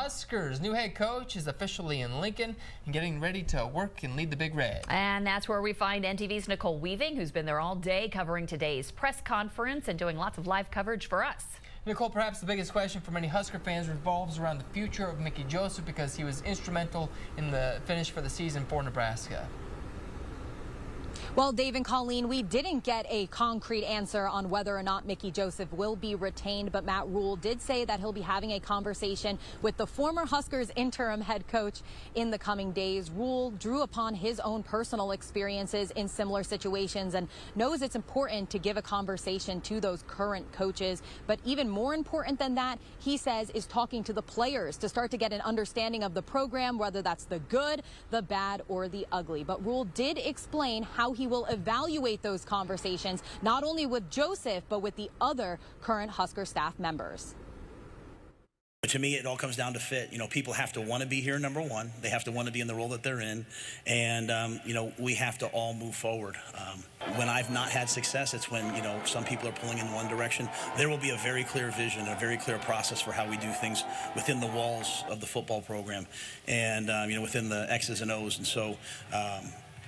Huskers' new head coach is officially in Lincoln and getting ready to work and lead the Big Red. And that's where we find NTV's Nicole who's been there all day covering today's press conference and doing lots of live coverage for us. Nicole, perhaps the biggest question for many Husker fans revolves around the future of Mickey Joseph because he was instrumental in the finish for the season for Nebraska. Well, Dave and Colleen, we didn't get a concrete answer on whether or not Mickey Joseph will be retained, but Matt Rhule did say that he'll be having a conversation with the former Huskers interim head coach in the coming days. Rhule drew upon his own personal experiences in similar situations and knows it's important to give a conversation to those current coaches. But even more important than that, he says, is talking to the players to start to get an understanding of the program, whether that's the good, the bad, or the ugly. But Rhule did explain how he will evaluate those conversations, not only with Joseph, but with the other current Husker staff members. To me, it all comes down to fit. You know, people have to want to be here, number one. They have to want to be in the role that they're in. And, you know, we have to all move forward. When I've not had success, it's when, you know, some people are pulling in one direction. There will be a very clear vision, a very clear process for how we do things within the walls of the football program and, you know, within the X's and O's. And so,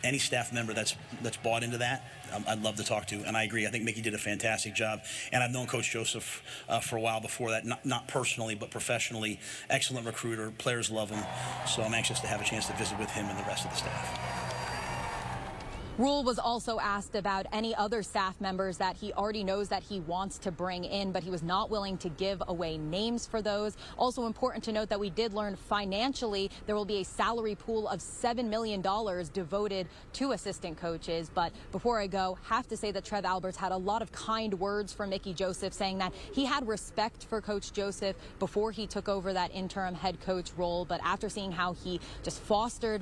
any staff member that's bought into that, I'd love to talk to. And I agree. I think Mickey did a fantastic job. And I've known Coach Joseph for a while before that, not personally, but professionally. Excellent recruiter. Players love him. So I'm anxious to have a chance to visit with him and the rest of the staff. Rhule was also asked about any other staff members that he already knows that he wants to bring in, but he was not willing to give away names for those. Also important to note that we did learn financially there will be a salary pool of $7 million devoted to assistant coaches. But before I go, have to say that Trev Alberts had a lot of kind words for Mickey Joseph, saying that he had respect for Coach Joseph before he took over that interim head coach role. But after seeing how he just fostered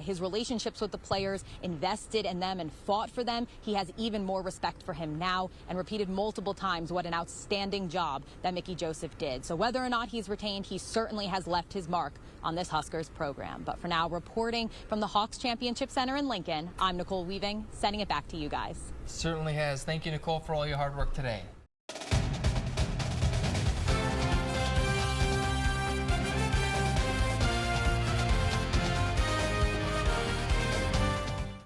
his relationships with the players, invested in them and fought for them, he has even more respect for him now and repeated multiple times what an outstanding job that Mickey Joseph did. So whether or not he's retained, he certainly has left his mark on this Huskers program. But for now, reporting from the Hawks Championship Center in Lincoln, I'm Nicole, sending it back to you guys. Certainly has. Thank you, Nicole, for all your hard work today.